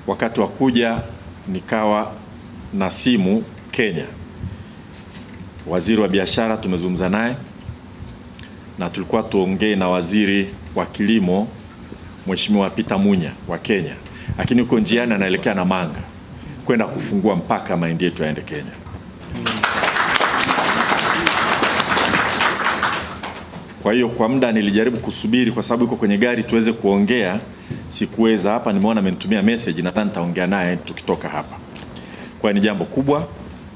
wakati wa kuja nikawa na simu Kenya. Waziri wa biashara tumezungumza naye, na tulikuwa tuongee na waziri wa kilimo Mheshimiwa Peter Munya wa Kenya, lakini uko njiani anaelekea Namanga kwenda kufungua mpaka mahindi yetu yaende Kenya. Kwa hiyo kwa muda nilijaribu kusubiri kwa sababu yuko kwenye gari tuweze kuongea, sikuweza. Hapa nimeona amenitumia message, nadhani nitaongea naye tukitoka hapa. Kwa ni jambo kubwa,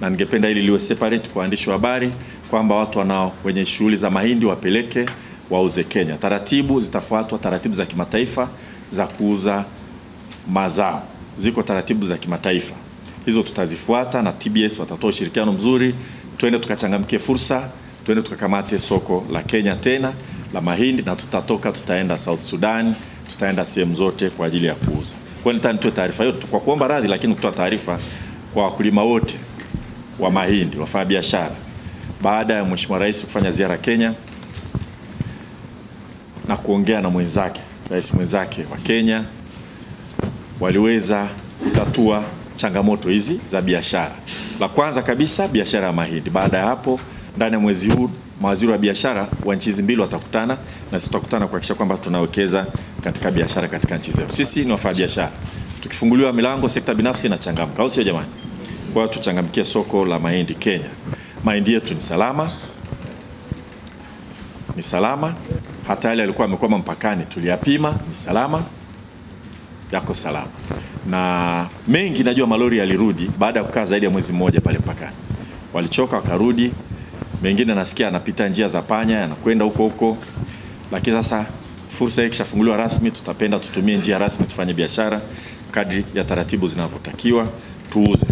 na ningependa ili liwe separate kwa waandishi wa habari kwamba watu wanao wenye shughuli za mahindi wapeleke wauze Kenya. Taratibu zitafuatwa, taratibu za kimataifa za kuuza mazao. Ziko taratibu za kimataifa. Hizo tutazifuata, na TBS watatoa ushirikiano mzuri. Twende tukachangamkie fursa, twende tukakamate soko la Kenya tena la mahindi, na tutatoka tutaenda South Sudan, tutaenda sehemu zote kwa ajili ya kuuza. Kwa nini nitoe taarifa hiyo kwa kuomba radhi, lakini kutoa taarifa kwa wakulima wote wa mahindi, wafanya biashara. Baada ya Mheshimiwa Rais kufanya ziara Kenya na kuongea na mwenzake, rais mwenzake wa Kenya, waliweza kutatua changamoto hizi za biashara. La kwanza kabisa, biashara ya mahindi. Baada ya hapo, ndani ya mwezi huu mawaziri wa biashara wa nchi hizi mbili watakutana, na sisi tutakutana kuhakikisha kwamba tunawekeza katika biashara katika nchi zetu. Sisi ni wafanya biashara. Tukifunguliwa milango, sekta binafsi inachangamka, au sio jamani? Kwa hiyo tuchangamkie soko la mahindi Kenya. Mahindi yetu ni salama. Ni salama. Hata yale yalikuwa yamekwama mpakani tuliyapima, ni salama. Yako salama. Na mengi najua malori yalirudi baada ya kukaa zaidi ya mwezi mmoja pale mpakani. Walichoka wakarudi. Mengine nasikia anapita njia za panya, yanakwenda huko huko. Lakini sasa fursa hii ikishafunguliwa rasmi, tutapenda tutumie njia rasmi tufanye biashara kadri ya taratibu zinavyotakiwa, tuuze.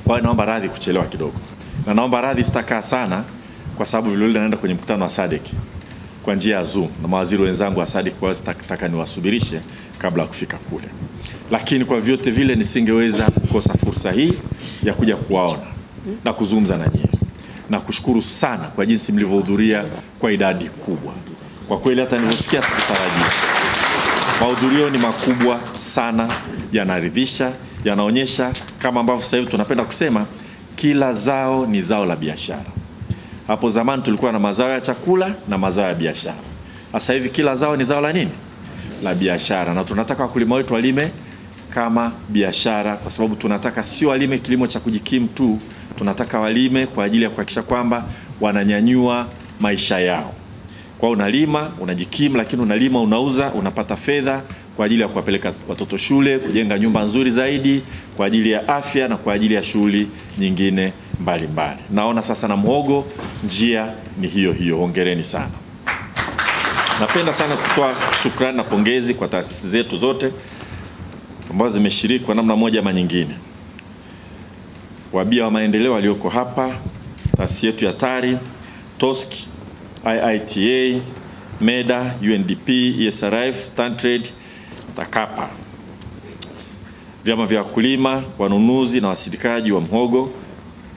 Kwa hiyo naomba radhi kuchelewa kidogo. Na naomba radhi sitakaa sana kwa sababu vile vile naenda kwenye mkutano wa SADC kwa njia ya Zoom na mawaziri wenzangu wa SADC, kwa hiyo nataka niwasubirishe kabla ya kufika kule. Lakini kwa vyote vile nisingeweza kukosa fursa hii ya kuja kuwaona na kuzungumza na nyinyi. Na kushukuru sana kwa jinsi mlivyohudhuria kwa idadi kubwa. Kwa kweli hata nilivyosikia sikutarajia. Mahudhurio ni makubwa sana, yanaridhisha, yanaonyesha kama ambavyo sasa hivi tunapenda kusema kila zao ni zao la biashara. Hapo zamani tulikuwa na mazao ya chakula na mazao ya biashara. Sasa hivi kila zao ni zao la nini? La biashara. Na tunataka wakulima wetu walime kama biashara, kwa sababu tunataka sio walime kilimo cha kujikimu tu, tunataka walime kwa ajili ya kuhakikisha kwamba wananyanyua maisha yao. Kwa unalima, unajikimu, lakini unalima, unauza, unapata fedha kwa ajili ya kuwapeleka watoto shule, kujenga nyumba nzuri zaidi, kwa ajili ya afya na kwa ajili ya shughuli nyingine mbalimbali. Naona sasa na muhogo njia ni hiyo hiyo. Hongereni sana. Napenda sana kutoa shukrani na pongezi kwa taasisi zetu zote ambazo zimeshiriki kwa namna moja ama nyingine. Wabia wa maendeleo walioko hapa, taasisi yetu ya TARI, TOSC, IITA, MEDA, UNDP, ESRF, TanTrade, TAKAPA. Vyama vya wakulima, wanunuzi na wasindikaji wa mhogo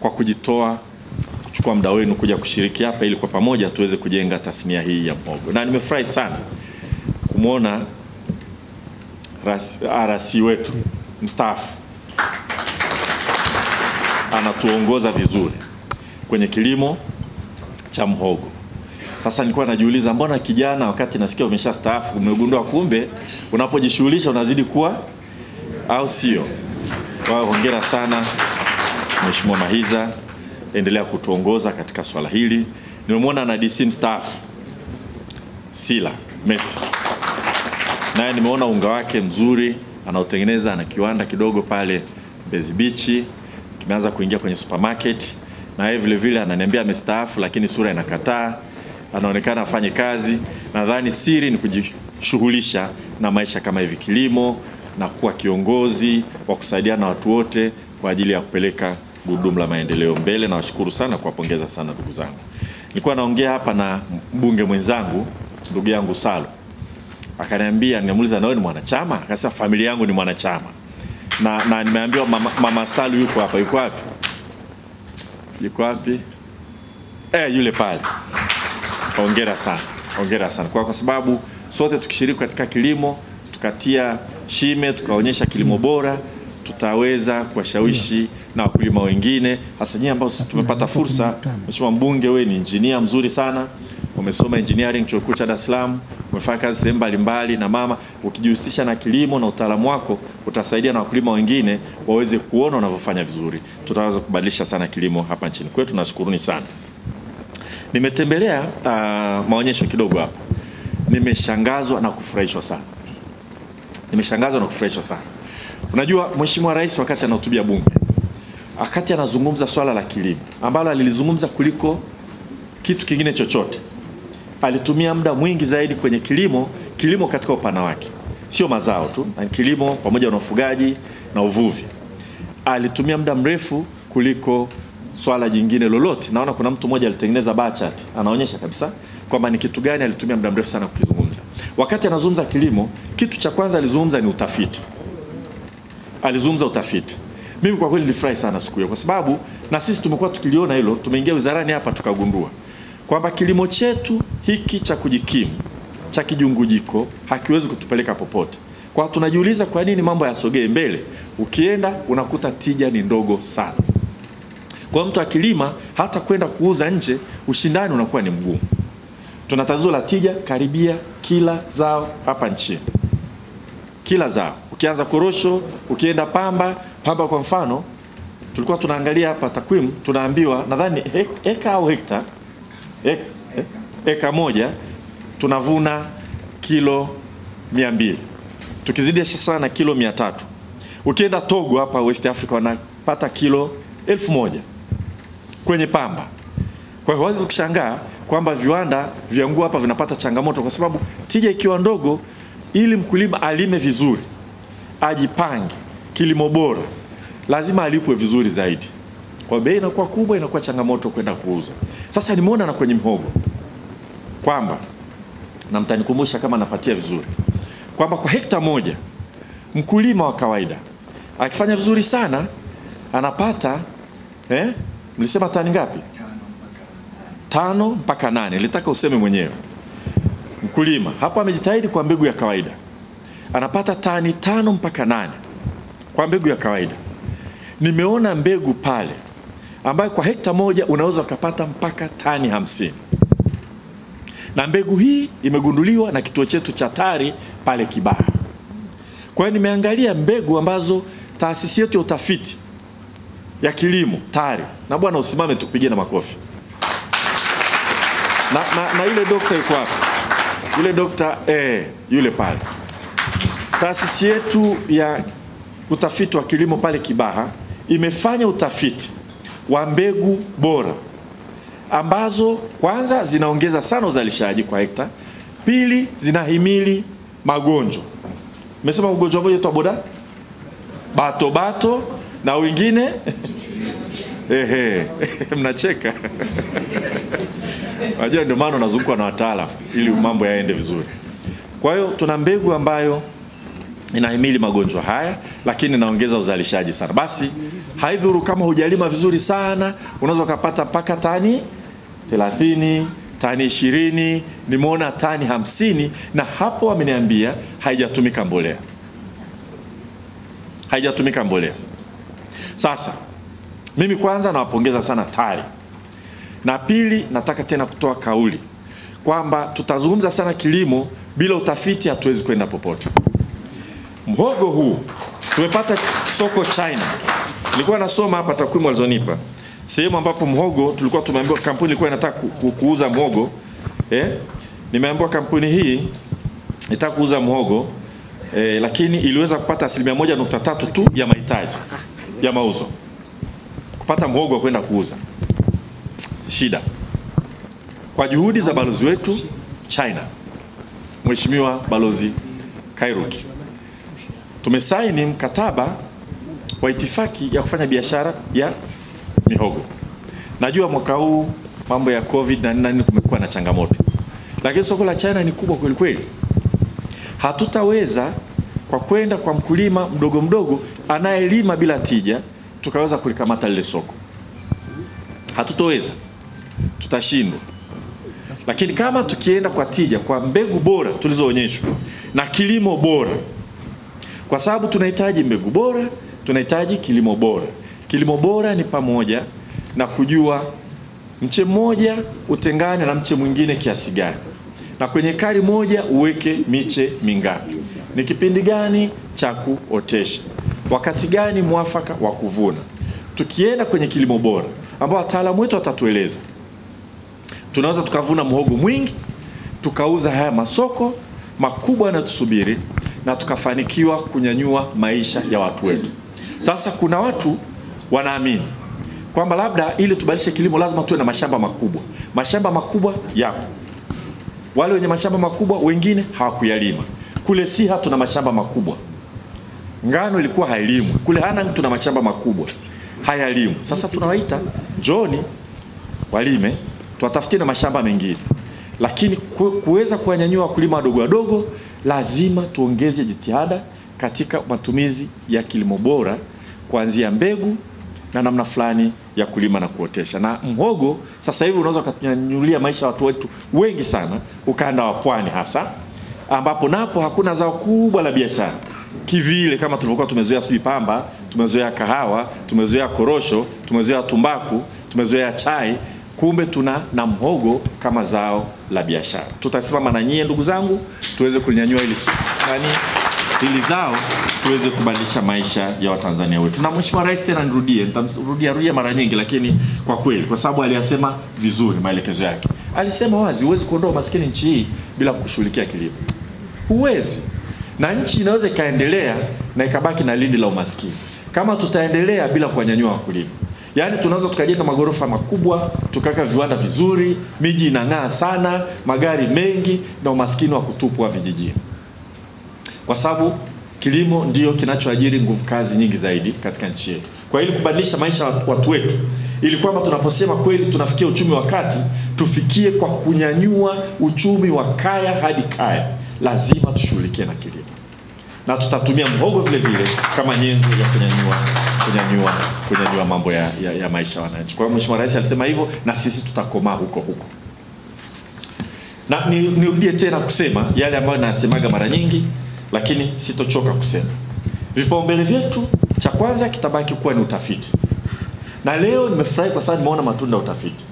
kwa kujitoa kuchukua muda wenu kuja kushiriki hapa ili kwa pamoja tuweze kujenga tasnia hii ya mhogo. Na nimefurahi sana kumuona RC wetu mstaafu anatuongoza vizuri kwenye kilimo cha mhogo. Sasa nilikuwa najiuliza mbona kijana wakati nasikia umeshastaafu, umegundua kumbe unapojishughulisha unazidi kuwa, au sio? Kwa hiyo hongera sana Mheshimiwa Mahiza, endelea kutuongoza katika swala hili. Nimemwona na DC mstaafu Sila Messi, naye nimeona unga wake mzuri anaotengeneza, ana kiwanda kidogo pale Mbezi Beach, kimeanza kuingia kwenye supermarket. Na yeye vile vile ananiambia amestaafu, lakini sura inakataa, anaonekana afanye kazi. Nadhani siri ni kujishughulisha na maisha kama hivi, kilimo, na kuwa kiongozi wa kusaidia na watu wote kwa ajili ya kupeleka gurudumu la maendeleo mbele. Na washukuru sana, kuwapongeza sana ndugu zangu. Nilikuwa naongea hapa na mbunge mwenzangu, ndugu yangu Salo. Akaniambia, nimemuuliza na wewe ni mwanachama? Akasema familia yangu ni mwanachama. Na nimeambiwa mama Salo yuko hapa. Yuko wapi? Yuko wapi? Yule pale. Hongera sana. Hongera sana. Kwa sababu sote tukishiriki katika kilimo, tukatia shime, tukaonyesha kilimo bora, tutaweza kuwashawishi na wakulima wengine, hasa nyinyi ambao tumepata fursa. Mheshimiwa Mbunge, wewe ni engineer mzuri sana, umesoma engineering chuo kikuu cha Dar es Salaam, umefanya kazi sehemu mbalimbali na mama, ukijihusisha na kilimo na utaalamu wako utasaidia na wakulima wengine waweze kuona unavyofanya vizuri. Tutaweza kubadilisha sana kilimo hapa nchini kwetu. Tunashukuruni sana. Nimetembelea maonyesho kidogo hapa. Nimeshangazwa na kufurahishwa sana. Unajua Mheshimiwa Rais wakati anahutubia bunge, wakati anazungumza swala la kilimo ambalo alilizungumza kuliko kitu kingine chochote, alitumia muda mwingi zaidi kwenye kilimo katika upana wake. Sio mazao tu, na kilimo pamoja na ufugaji na uvuvi. Alitumia muda mrefu kuliko swala jingine lolote. Naona kuna mtu mmoja alitengeneza bar chart, anaonyesha kabisa kwamba ni kitu gani alitumia muda mrefu sana kukizungumza. Wakati anazungumza kilimo, kitu cha kwanza alizungumza ni utafiti. Alizungumza utafiti. Mimi kwa kweli nilifurahi sana siku hiyo, kwa sababu na sisi tumekuwa tukiliona hilo. Tumeingia wizarani hapa tukagundua kwamba kilimo chetu hiki cha kujikimu, cha kijungujiko, hakiwezi kutupeleka popote. Kwa tunajiuliza kwa nini mambo yasogee mbele, ukienda unakuta tija ni ndogo sana. Kwa mtu akilima hata kwenda kuuza nje, ushindani unakuwa ni mgumu. Tuna tatizo la tija karibia kila zao hapa nchini. Kila zao. Ukianza korosho, ukienda pamba kwa mfano, tulikuwa tunaangalia hapa takwimu, tunaambiwa nadhani eka au hekta, eka moja tunavuna kilo 200. Tukizidisha sana kilo 300. Ukienda Togo hapa West Africa wanapata kilo 1000 kwenye pamba. Kwa hiyo huwezi kushangaa kwamba viwanda vya nguo hapa vinapata changamoto, kwa sababu tija ikiwa ndogo, ili mkulima alime vizuri, ajipange, kilimo bora, lazima alipwe vizuri zaidi. Kwa bei inakuwa kubwa, inakuwa changamoto kwenda kuuza. Sasa nimeona na kwenye mhogo kwamba, na mtanikumbusha kama napatia vizuri, kwamba kwa hekta moja mkulima wa kawaida akifanya vizuri sana anapata mlisema tani ngapi? 5 mpaka 8. Nilitaka useme mwenyewe. Mkulima hapa amejitahidi kwa mbegu ya kawaida, anapata tani 5 mpaka 8 kwa mbegu ya kawaida. Nimeona mbegu pale ambayo kwa hekta moja unaweza kupata mpaka tani 50. Na mbegu hii imegunduliwa na kituo chetu cha TARI pale Kibaha. Kwa hiyo nimeangalia mbegu ambazo taasisi yetu ya utafiti ya kilimo TARI, na bwana usimame tupigie na makofi. Na ile dokta yuko hapa. Yule dokta yule pale. Taasisi yetu ya utafiti wa kilimo pale Kibaha imefanya utafiti wa mbegu bora ambazo kwanza zinaongeza sana uzalishaji kwa hekta, pili zinahimili magonjwa. Nimesema ugonjwa mmoja tu boda? Bato na wengine mnacheka. Wajua ndio maana unazungukwa na wataalamu ili mambo yaende vizuri. Kwa hiyo tuna mbegu ambayo inahimili magonjwa haya, lakini inaongeza uzalishaji sana. Basi haidhuru kama hujalima vizuri sana, unaweza kupata mpaka tani 30, tani 20, nimeona tani 50, na hapo wameniambia haijatumika mbolea. Sasa mimi kwanza nawapongeza sana TARI. Na pili, nataka tena kutoa kauli kwamba tutazungumza sana kilimo, bila utafiti hatuwezi kwenda popote. Mhogo huu tumepata soko China. Nilikuwa nasoma hapa takwimu walizonipa. Sehemu ambapo mhogo tulikuwa tumeambiwa kampuni ilikuwa inataka kuuza mhogo, nimeambiwa kampuni hii inataka kuuza mhogo, lakini iliweza kupata 1.3% tu ya mahitaji ya mauzo. Kupata mhogo kwenda kuuza. Shida. Kwa juhudi za balozi wetu China, Mheshimiwa Balozi Kairuki, tumesaini mkataba wa itifaki ya kufanya biashara ya mihogo. Najua mwaka huu mambo ya COVID na nini kumekuwa na changamoto, lakini soko la China ni kubwa kweli kweli. Hatutaweza kwa kwenda kwa mkulima mdogo anayelima bila tija tukaweza kulikamata lile soko. Hatutoweza, tutashindwa. Lakini kama tukienda kwa tija, kwa mbegu bora tulizoonyeshwa na kilimo bora, kwa sababu tunahitaji mbegu bora, tunahitaji kilimo bora. Kilimo bora ni pamoja na kujua mche mmoja utengane na mche mwingine kiasi gani, na kwenye ekari moja uweke miche mingapi, ni kipindi gani cha kuotesha, wakati gani mwafaka wa kuvuna. Tukienda kwenye kilimo bora ambao wataalamu wetu watatueleza, tunaweza tukavuna mhogo mwingi, tukauza haya masoko makubwa yanayotusubiri, na tukafanikiwa kunyanyua maisha ya watu wetu. Sasa kuna watu wanaamini kwamba labda ili tubadilishe kilimo lazima tuwe na mashamba makubwa. Mashamba makubwa yapo. Wale wenye mashamba makubwa wengine hawakuyalima. Kule Siha tuna mashamba makubwa. Ngano ilikuwa hailimwi. Kule Hanang tuna mashamba makubwa, hayalimwi. Sasa tunawaita John walime, tuwatafutie na mashamba mengine. Lakini kuweza kuwanyanyua wakulima wadogo wadogo, lazima tuongeze jitihada katika matumizi ya kilimo bora, kuanzia mbegu na namna fulani ya kulima na kuotesha. Na mhogo sasa hivi unaweza kunyanyulia maisha ya watu wetu wengi sana, ukanda wa pwani hasa, ambapo napo hakuna zao kubwa la biashara kivile kama tulivyokuwa tumezoea sui pamba, tumezoea kahawa, tumezoea korosho, tumezoea tumbaku, tumezoea chai. Kumbe tuna na mhogo kama zao la biashara. Tutasimama na nyie ndugu zangu, tuweze kulinyanyua hili zao, tuweze kubadilisha maisha ya Watanzania wetu. Na Mheshimiwa Rais, tena nitamrudia mara nyingi, lakini kwa kweli kwa sababu aliyasema vizuri maelekezo yake. Alisema wazi, huwezi kuondoa umaskini nchi hii bila kushughulikia kilimo. Huwezi. Na nchi inaweza ikaendelea na ikabaki na lindi la umaskini kama tutaendelea bila kuwanyanyua wakulima. Yaani tunaweza tukajenga magorofa makubwa, tukaka viwanda vizuri, miji inang'aa sana, magari mengi, na umaskini wa kutupwa vijijini. Kwa sababu kilimo ndio kinachoajiri nguvu kazi nyingi zaidi katika nchi yetu. Kwa ili kubadilisha maisha ya watu wetu, ili kwamba tunaposema kweli tunafikia uchumi wa kati, tufikie kwa kunyanyua uchumi wa kaya hadi kaya, lazima tushughulikie na kilimo. Na tutatumia mhogo vile vile kama nyenzo ya kunyanyua mambo ya maisha ya wananchi. Kwa hiyo Mheshimiwa Rais alisema hivyo, na sisi tutakomaa huko. Na nirudie tena kusema yale ambayo nasemaga mara nyingi, lakini sitochoka kusema. Vipaumbele vyetu cha kwanza kitabaki kuwa ni utafiti. Na leo nimefurahi kwa sababu nimeona matunda ya utafiti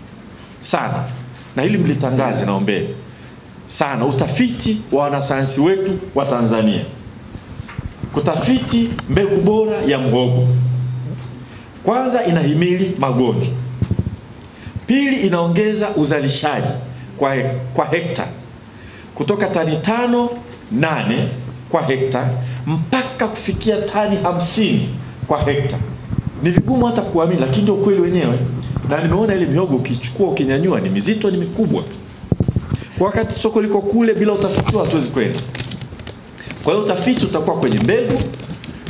sana. Na hili mlitangaze, naombe sana utafiti wa wanasayansi wetu wa Tanzania. Kutafiti mbegu bora ya mhogo. Kwanza inahimili magonjwa. Pili inaongeza uzalishaji kwa hekta kutoka tani 5-8 kwa hekta mpaka kufikia tani 50 kwa hekta. Ni vigumu hata kuamini, lakini ndio kweli wenyewe. Na nimeona ile mihogo ukichukua ukinyanyua ni mizito, ni mikubwa. Kwa wakati soko liko kule, bila utafiti hatuwezi kwenda. Kwa hiyo utafiti utakuwa kwenye mbegu,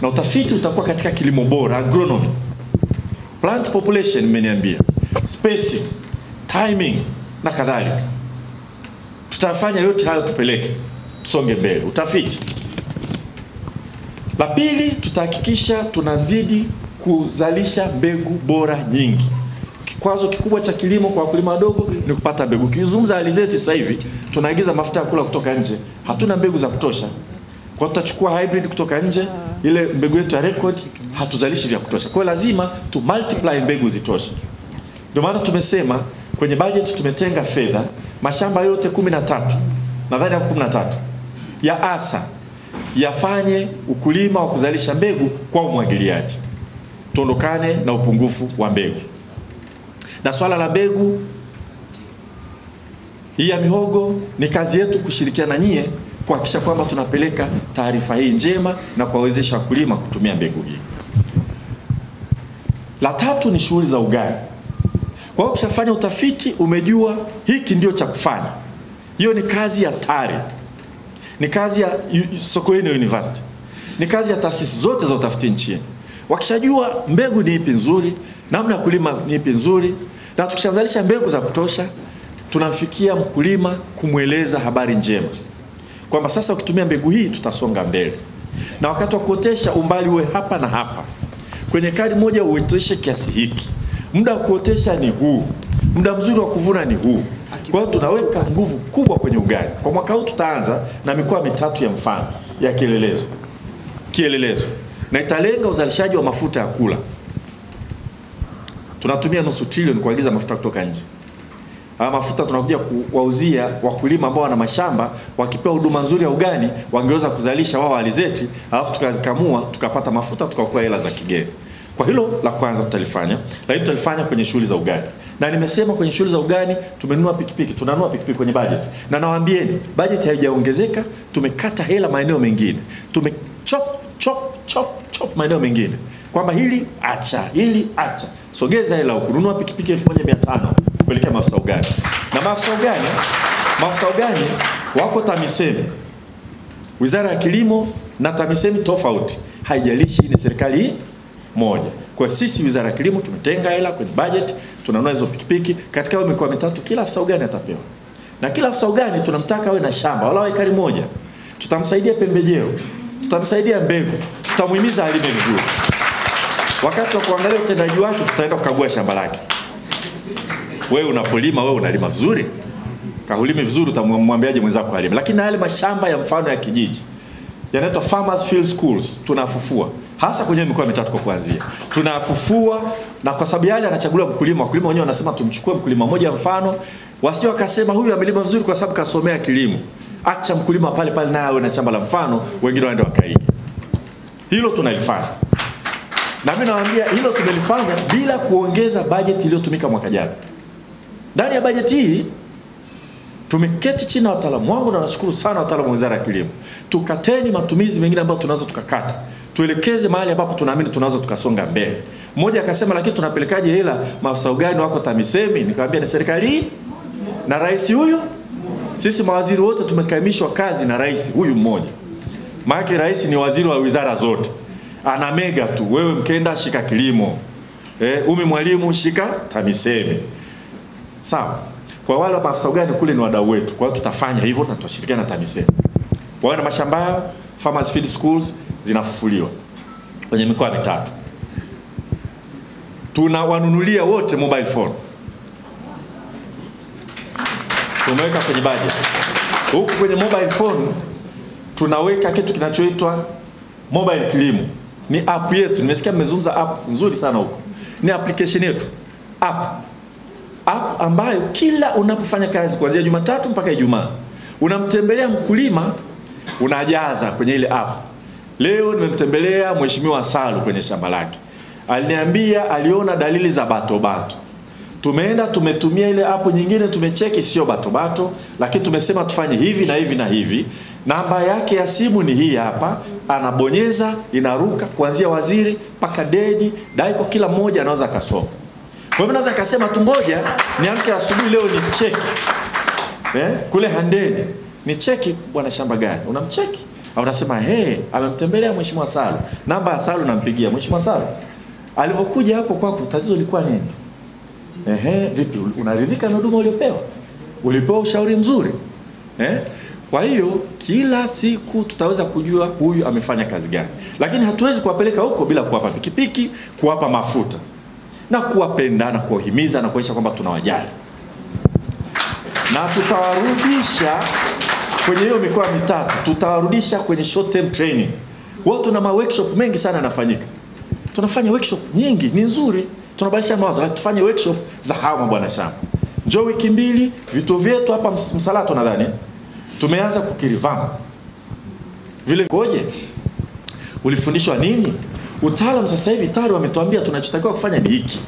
na utafiti utakuwa katika kilimo bora, agronomy. Plant population mmeniambia, spacing, timing na kadhalika. Tutafanya yote hayo tupeleke, tusonge mbele. Utafiti. La pili, tutahakikisha tunazidi kuzalisha mbegu bora nyingi. Kikwazo kikubwa cha kilimo kwa wakulima wadogo ni kupata mbegu. Kizungumza alizeti sasa hivi tunaagiza mafuta ya kula kutoka nje, hatuna mbegu za kutosha. Kwa tutachukua hybrid kutoka nje, ile mbegu yetu ya record hatuzalishi vya kutosha. Kwa lazima tu multiply mbegu zitoshe. Ndio maana tumesema kwenye budget tumetenga fedha mashamba yote 13, nadhani ya 13 ya ASA yafanye ukulima wa kuzalisha mbegu kwa umwagiliaji. Tuondokane na upungufu wa mbegu. Na swala la mbegu hii ya mihogo ni kazi yetu kushirikiana nyie kuhakikisha kwamba tunapeleka taarifa hii njema na kuwawezesha wakulima kutumia mbegu hii. La tatu ni shughuli za ugavi. Kwa hiyo ukishafanya utafiti, umejua hiki ndio cha kufanya. Hiyo ni kazi ya TARI. Ni kazi ya Sokoine University. Ni kazi ya taasisi zote za utafiti nchini. Wakishajua mbegu ni ipi nzuri, namna ya kulima ni ipi nzuri, na tukishazalisha mbegu za kutosha, tunamfikia mkulima kumweleza habari njema kwamba sasa ukitumia mbegu hii tutasonga mbele. Na wakati wa kuotesha umbali uwe hapa na hapa. Kwenye kadi moja uoteshe kiasi hiki. Muda wa kuotesha ni huu. Muda mzuri wa kuvuna ni huu. Kwa hiyo tunaweka nguvu kubwa kwenye ugavi. Kwa mwaka huu tutaanza na mikoa 3 ya mfano ya kielelezo. kielelezo, na italenga uzalishaji wa mafuta ya kula. Tunatumia nusu trilioni kuagiza mafuta kutoka nje. Haya mafuta tunakuja kuwauzia wakulima ambao wana mashamba, wakipewa huduma nzuri ya ugani wangeweza kuzalisha wao alizeti, alafu tukazikamua tukapata mafuta tukaokoa hela za kigeni. Kwa hilo la kwanza tutalifanya, lakini tutalifanya kwenye shughuli za ugani. Na nimesema kwenye shughuli za ugani tumenunua pikipiki, tunanunua pikipiki kwenye budget. Na nawaambieni budget haijaongezeka, tumekata hela maeneo mengine. Chop maeneo mengine. Kwamba hili acha. Sogeza hela kununua pikipiki 1500 kupelekea maafisa ugani. Na maafisa ugani wako TAMISEMI. Wizara ya Kilimo na TAMISEMI tofauti. Haijalishi ni serikali moja. Kwa sisi Wizara ya Kilimo tumetenga hela kwenye budget, tunanunua hizo pikipiki katika mikoa mitatu, kila afisa ugani atapewa. Na kila afisa ugani tunamtaka awe na shamba wala ekari moja. Tutamsaidia pembejeo, tutamsaidia mbegu, tutamuhimiza alime vizuri. Wakati wa kuangalia utendaji wake tutaenda kukagua shamba lake. Wewe unapolima, wewe unalima vizuri? Kahulimi vizuri utamwambiaje mwenzako alime? Lakini na yale mashamba ya mfano ya kijiji yanaitwa Farmers Field Schools tunafufua. Hasa kwenye mikoa mitatu kwa kuanzia. Tunafufua, na kwa sababu yale anachaguliwa mkulima. Wakulima wenyewe wanasema tumchukue mkulima mmoja mfano, wasije wakasema huyu amelima vizuri kwa sababu kasomea kilimo. Acha mkulima pale pale naye awe na shamba la mfano, wengine waende wakaige. Hilo tunalifanya. Na mimi nawaambia hilo tumelifanya bila kuongeza bajeti iliyotumika mwaka jana. Ndani ya bajeti hii tumeketi chini na wataalamu wangu, na nashukuru sana wataalamu wa Wizara ya Kilimo. Tukateni matumizi mengine ambayo tunaweza tukakata. Tuelekeze mahali ambapo tunaamini tunaweza tukasonga mbele. Mmoja akasema lakini tunapelekaje hela maafisa ugani wako TAMISEMI? Nikamwambia ni serikali na rais huyu. Sisi mawaziri wote tumekamilishwa kazi na rais huyu mmoja. Maana rais ni waziri wa wizara zote. Ana mega tu, wewe Mkenda shika kilimo. Umi Mwalimu shika TAMISEMI. Sawa. Kwa wale maafisa ugani kule ni wadau wetu. Kwa hiyo tutafanya hivyo na tutashirikiana na TAMISEMI. Wao na mashamba, Farmers Field Schools zinafufuliwa kwenye mikoa mitatu. Tunawanunulia wote mobile phone. Tumeweka kwenye budget. Huku kwenye mobile phone tunaweka kitu kinachoitwa Mobile Kilimo. Ni app yetu. Nimesikia mmezungumza app nzuri sana huko. Ni application yetu. App ambayo kila unapofanya kazi kuanzia Jumatatu mpaka Ijumaa, unamtembelea mkulima, unajaza kwenye ile app. Leo nimemtembelea Mheshimiwa Salu kwenye shamba lake. Aliniambia aliona dalili za bato. Tumeenda tumetumia ile app nyingine, tumecheki sio bato, lakini tumesema tufanye hivi na hivi na hivi. Namba yake ya simu ni hii hapa, anabonyeza inaruka kuanzia waziri mpaka dedi, daiko kila mmoja anaweza kasoma. Kwa hivyo naweza kasema tungoja niamke asubuhi leo ni cheki. Kule Handeni ni cheki bwana shamba gani? Unamcheki? Au unasema amemtembelea Mheshimiwa Salu. Namba ya Salu nampigia Mheshimiwa Salu. Alivokuja hapo kwako tatizo lilikuwa nini? Vipi unaridhika na huduma uliopewa? Ulipewa ushauri mzuri? Kwa hiyo kila siku tutaweza kujua huyu amefanya kazi gani. Lakini hatuwezi kuwapeleka huko bila kuwapa pikipiki, kuwapa mafuta. Na kuwapenda na kuwahimiza na kuonyesha kwamba tunawajali. Na tutawarudisha kwenye hiyo mikoa mitatu, tutawarudisha kwenye short term training. Wao tuna workshop mengi sana yanafanyika. Tunafanya workshop nyingi, ni nzuri. Tunabadilisha mawazo, tufanye workshop za hawa mabwana shamba. Njoo wiki 2, vituo vyetu hapa Msalato nadhani tumeanza kukirivama. Vile koje? Ulifundishwa nini? Utaalamu sasa hivi tayari wametuambia tunachotakiwa kufanya ni hiki.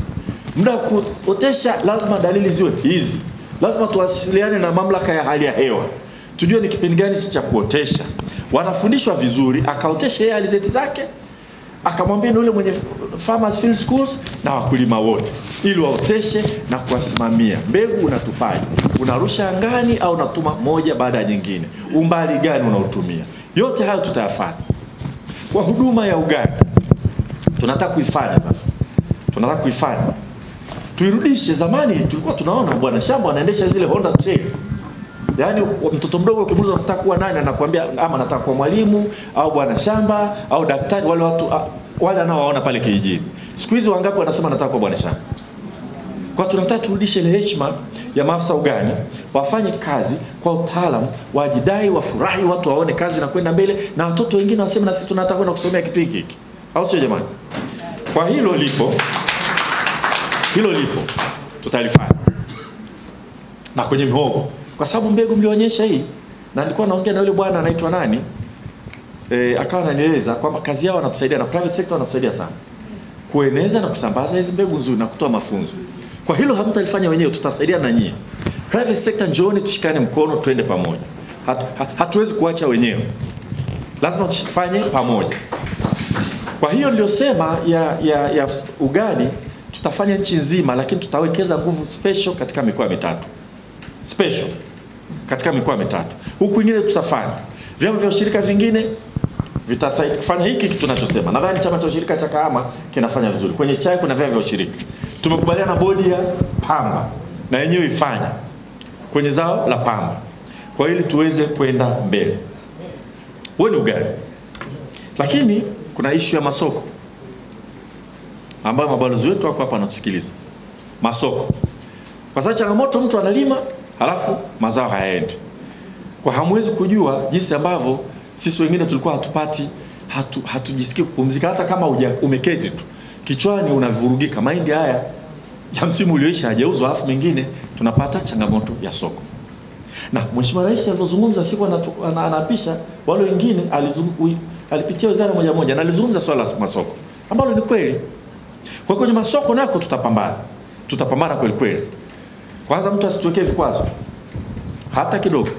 Muda kuotesha lazima dalili ziwe hizi. Lazima tuwasiliane na mamlaka ya hali ya hewa. Tujue ni kipindi gani cha kuotesha. Wanafundishwa vizuri, akaotesha yeye alizeti zake. Akamwambia yule mwenye Farmers Field Schools na wakulima wote ili waoteshe na kuwasimamia. Mbegu unatupaje? Unarusha angani au unatuma moja baada ya nyingine? Umbali gani unautumia? Yote hayo tutayafanya. Kwa huduma ya ugani tunataka kuifanya sasa. Tunataka kuifanya. Tuirudishe zamani tulikuwa tunaona bwana shamba anaendesha zile Honda Trail. Yaani mtoto mdogo ukimuuliza unataka kuwa nani anakuambia ama nataka kuwa mwalimu au bwana shamba au daktari, wale watu wale anaowaona pale kijijini. Siku hizi wangapi wanasema nataka kuwa bwana shamba? Kwa tunataka turudishe ile heshima ya maafisa ugani, wafanye kazi kwa utaalamu, wajidai, wafurahi, watu waone kazi na kwenda mbele, na watoto wengine waseme na sisi tunataka kwenda kusomea kitu hiki. Au sio jamani? Kwa hilo lipo tutalifanya. Na kwenye mihogo, kwa sababu mbegu mlionyesha hii, na nilikuwa naongea na yule bwana anaitwa nani, akawa ananieleza kwamba kazi yao wanatusaidia, na private sector wanatusaidia sana kueneza na kusambaza hizi mbegu nzuri na kutoa mafunzo. Kwa hilo hamtalifanya wenyewe, tutasaidia na nyinyi. Private sector, njooni tushikane mkono, twende pamoja. Hatuwezi kuacha wenyewe, lazima tufanye pamoja. Kwa hiyo ndio sema ya ugani, tutafanya nchi nzima, lakini tutawekeza nguvu special katika mikoa mitatu. Special katika mikoa mitatu. Huku wengine tutafanya. Vyama vya ushirika vingine vitasaidia kufanya hiki kitu tunachosema. Nadhani chama cha ushirika cha Kahama kinafanya vizuri. Kwenye chai kuna vyama vya ushirika. Tumekubaliana na bodi ya pamba na yenyewe ifanya kwenye zao la pamba, kwa ili tuweze kwenda mbele. Huo ni ugani. Lakini kuna issue ya masoko ambayo mabalozi wetu wako hapa wanatusikiliza. Masoko. Kwa sababu changamoto, mtu analima halafu mazao hayaendi. Kwa hamwezi kujua jinsi ambavyo sisi wengine tulikuwa hatujisikii kupumzika, hata kama umeketi tu. Kichwani unavurugika, mahindi haya ya msimu ulioisha hajauzwa, alafu mengine tunapata changamoto ya soko. Na Mheshimiwa Rais alipozungumza siku anapisha, wale wengine alipitia wizara moja moja na alizungumza swala la masoko, ambalo ni kweli. Kwa kwenye masoko nako tutapambana. Tutapambana kweli kweli. Kwanza mtu asituwekee vikwazo hata kidogo.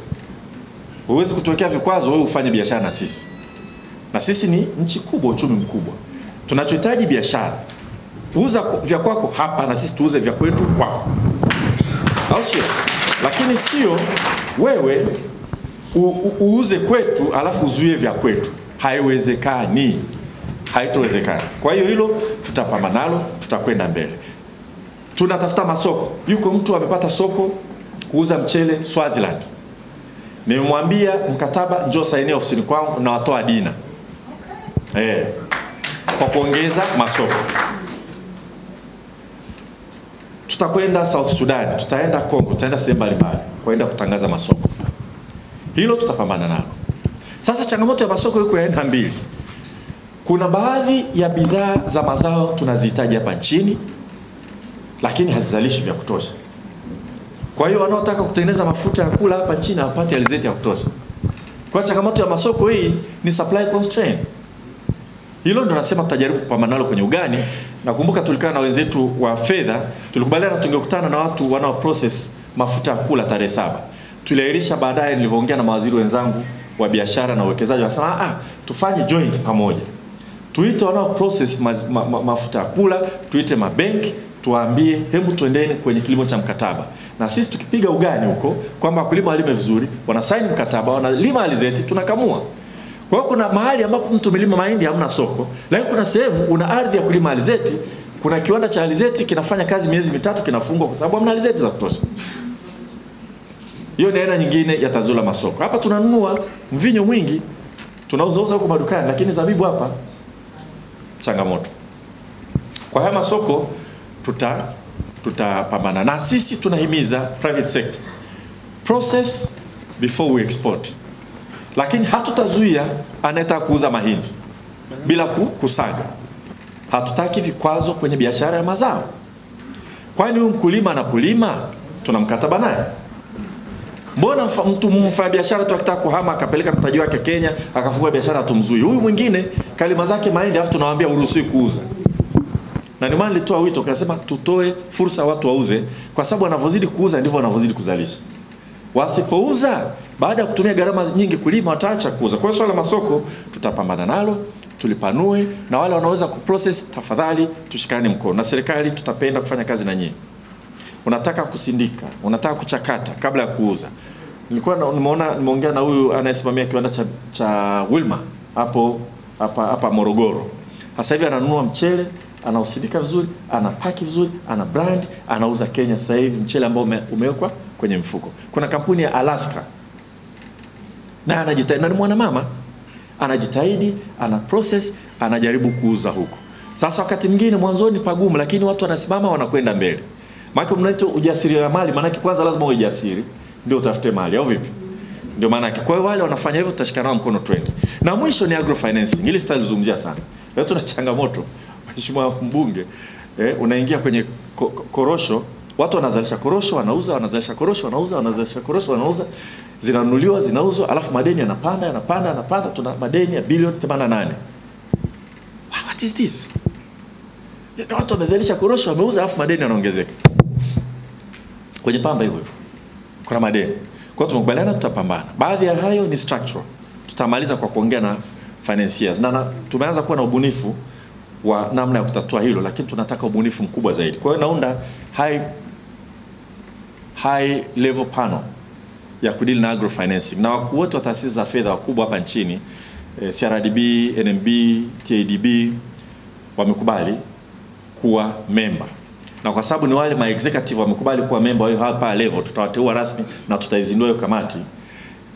Huwezi kutuwekea vikwazo wewe ufanye biashara na sisi. Na sisi ni nchi kubwa, uchumi mkubwa. Tunachohitaji biashara. Uza vya kwako hapa na sisi tuuze vya kwetu kwako. Au sio? Lakini sio wewe uuze kwetu alafu uzuie vya kwetu. Haiwezekani. Haitowezekana. Kwa hiyo hilo tutapambana nalo, tutakwenda mbele. Tunatafuta masoko. Yuko mtu amepata soko kuuza mchele Swaziland. Nimemwambia mkataba, njoo saini ofisini kwangu na watoa dina. Kwa kuongeza masoko. Tutakwenda South Sudan, tutaenda Kongo, tutaenda sehemu mbalimbali kwenda kutangaza masoko. Hilo tutapambana nalo. Sasa changamoto ya masoko yuko ya aina mbili. Kuna baadhi ya bidhaa za mazao tunazihitaji hapa nchini, lakini hazizalishi vya kutosha. Kwa hiyo wanaotaka kutengeneza mafuta ya kula hapa nchini hawapati alizeti ya kutosha. Kwa changamoto ya masoko hii ni supply constraint. Hilo ndio nasema tutajaribu kupambana nalo kwenye ugani. Nakumbuka tulikaa na wenzetu wa fedha, tulikubaliana tungekutana na watu wanao process mafuta ya kula tarehe 7. Tuliahirisha baadaye, nilivyoongea na mawaziri wenzangu wa biashara na uwekezaji, wasema tufanye joint pamoja. Tuite wanao process mafuta ya kula, tuite mabenki, tuambie hebu tuendeni kwenye kilimo cha mkataba. Na sisi tukipiga ugani huko kwamba wakulima walime vizuri, wanasaini mkataba, wanalima alizeti, tunakamua. Kwa hiyo kuna mahali ambapo mtu milima mahindi hamna soko, lakini kuna sehemu una ardhi ya kulima alizeti, kuna kiwanda cha alizeti kinafanya kazi miezi 3 kinafungwa kwa sababu hamna alizeti za kutosha. Hiyo ni aina nyingine ya tatizo la masoko. Hapa tunanunua mvinyo mwingi, tunauza huko madukani, lakini zabibu hapa changamoto. Kwa haya masoko tutapambana. Na sisi tunahimiza private sector process before we export. Lakini hatutazuia anayetaka kuuza mahindi bila kusaga. Hatutaki vikwazo kwenye biashara ya mazao. Kwani huyu mkulima anapolima tuna mkataba naye? Mbona mtu mfanya biashara tu akitaka kuhama akapeleka mtaji wake Kenya akafungua biashara tumzui? Huyu mwingine kalima zake mahindi afu tunawaambia uruhusiwi kuuza. Na ndio maana nilitoa wito kasema tutoe fursa watu wauze, kwa sababu wanavyozidi kuuza ndivyo wanavyozidi kuzalisha. Wasipouza baada ya kutumia gharama nyingi kulima wataacha kuuza. Kwa hiyo swala la masoko tutapambana nalo, tulipanue, na wale wanaweza kuprocess tafadhali tushikane mkono. Na serikali tutapenda kufanya kazi na nyinyi. Unataka kusindika, unataka kuchakata kabla ya kuuza. Nimeongea na huyu anayesimamia kiwanda cha Wilma hapa Morogoro. Sasa hivi ananunua mchele, anausindika vizuri, anapaki vizuri, ana brand, anauza Kenya sasa hivi mchele ambao umewekwa kwenye mfuko. Kuna kampuni ya Alaska. Na anajitahidi, na ni mwanamama, anajitahidi, ana process, anajaribu kuuza huko. Sasa wakati mwingine mwanzoni pagumu, lakini watu wanasimama wanakwenda mbele. Maana mnaito ujasiriamali, maana kwanza lazima uwe jasiri ndio utafute mali, au vipi? Ndio maana kwa hiyo wale wanafanya hivyo tutashikana nao mkono twende. Na mwisho ni agrofinancing. Hili sitalizungumzia sana. Leo tuna changamoto. Mheshimiwa mbunge, unaingia kwenye korosho, watu wanazalisha korosho, wanauza, wanazalisha korosho, wanauza, wanazalisha korosho, wanauza, zinanunuliwa, zinauzwa, alafu madeni yanapanda. Tuna madeni ya bilioni 88. What is this? Watu wanazalisha korosho, wameuza, alafu madeni yanaongezeka. Kwenye pamba hivyo kuna madeni. Kwa hiyo tumekubaliana tutapambana. Baadhi ya hayo ni structural. Tutamaliza kwa kuongea na financiers. Na tumeanza kuwa na ubunifu wa namna ya kutatua hilo, lakini tunataka ubunifu mkubwa zaidi. Kwa hiyo naunda high level panel ya kudili na agrofinancing. Na wakuu wote wa taasisi za fedha wakubwa hapa nchini, CRDB, NMB, TADB wamekubali kuwa member. Na kwa sababu ni wale ma-executive wamekubali kuwa member wao hapa level, tutawateua rasmi na tutaizindua hiyo kamati.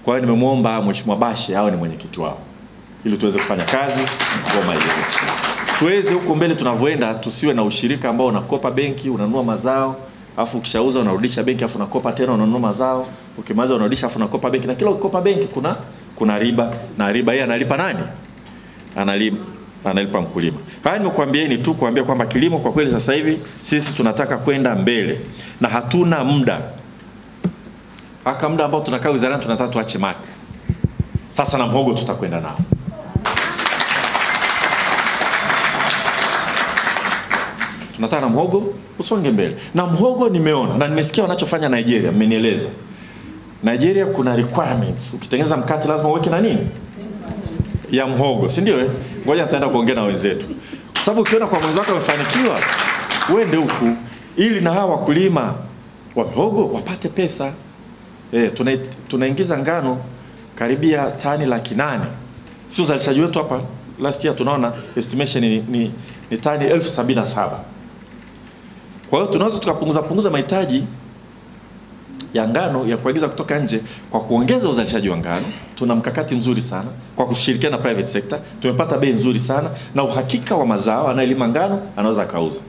Kwa hiyo nimemuomba Mheshimiwa Bashe awe ni mwenyekiti wao, ili tuweze kufanya kazi ngoma ile. Tuweze huko mbele tunavyoenda tusiwe na ushirika ambao unakopa benki, unanunua mazao, afu ukishauza unarudisha benki, afu unakopa tena unanunua mazao, ukimaliza unarudisha afu unakopa benki. Na kila ukikopa benki kuna riba, na riba hii analipa nani? Analipa mkulima. Haya nimekuambieni tu kuambia kwamba kilimo kwa kweli sasa hivi sisi tunataka kwenda mbele na hatuna muda. Haka muda ambao tunakaa wizarani tunataka tuache mark. Sasa na mhogo tutakwenda nao. Tunataka na mhogo usonge mbele. Na mhogo nimeona na nimesikia wanachofanya Nigeria, mmenieleza. Nigeria kuna requirements. Ukitengeneza mkate lazima uweke na nini? Ya mhogo, si ndio? Ngoja nitaenda kuongea na wenzetu. Kwa sababu ukiona kwa mwenzako amefanikiwa, uende huku ili na hawa wakulima wa mhogo wapate pesa. Tunaingiza ngano karibia tani 800,000. Si uzalishaji wetu hapa last year tunaona estimation ni tani 77,000. Kwa hiyo tunaweza tukapunguza mahitaji ya ngano ya kuagiza kutoka nje kwa kuongeza uzalishaji wa ngano. Tuna mkakati mzuri sana kwa kushirikiana na private sector. Tumepata bei nzuri sana na uhakika wa mazao, anayelima ngano anaweza kauza.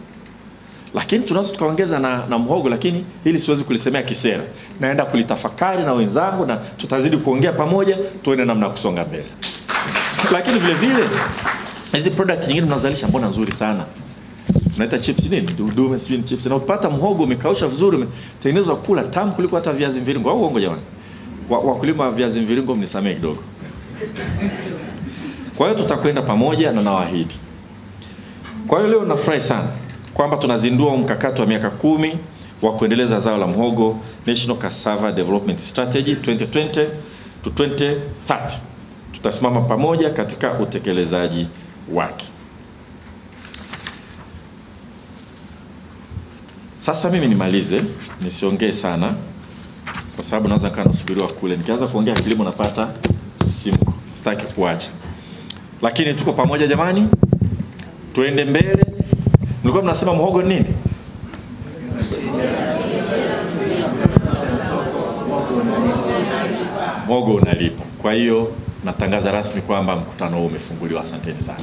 Lakini tunaweza tukaongeza na mhogo, lakini hili siwezi kulisemea kisera. Naenda kulitafakari na wenzangu na tutazidi kuongea pamoja tuone namna kusonga mbele. Lakini vile vile hizi product nyingine tunazalisha mbona nzuri sana. Tunaita chips nini? Dudume sijui chips. Na ukipata mhogo umekausha vizuri, umetengenezwa kula tamu kuliko hata viazi mviringo. Au uongo jamani? Wakulima wa viazi mviringo mnisamee kidogo. Kwa hiyo tutakwenda pamoja na nawaahidi. Kwa hiyo leo nafurahi sana kwamba tunazindua mkakati wa miaka 10 wa kuendeleza zao la mhogo, National Cassava Development Strategy 2020 to 2030. Tutasimama pamoja katika utekelezaji wake. Sasa mimi nimalize, nisiongee sana kwa sababu naweza kana nasubiriwa kule. Nikianza kuongea kilimo napata simko. Sitaki kuacha. Lakini tuko pamoja jamani. Tuende mbele. Mlikuwa mnasema mhogo ni nini? Mhogo unalipa. Kwa hiyo natangaza rasmi kwamba mkutano huu umefunguliwa. Asanteni sana.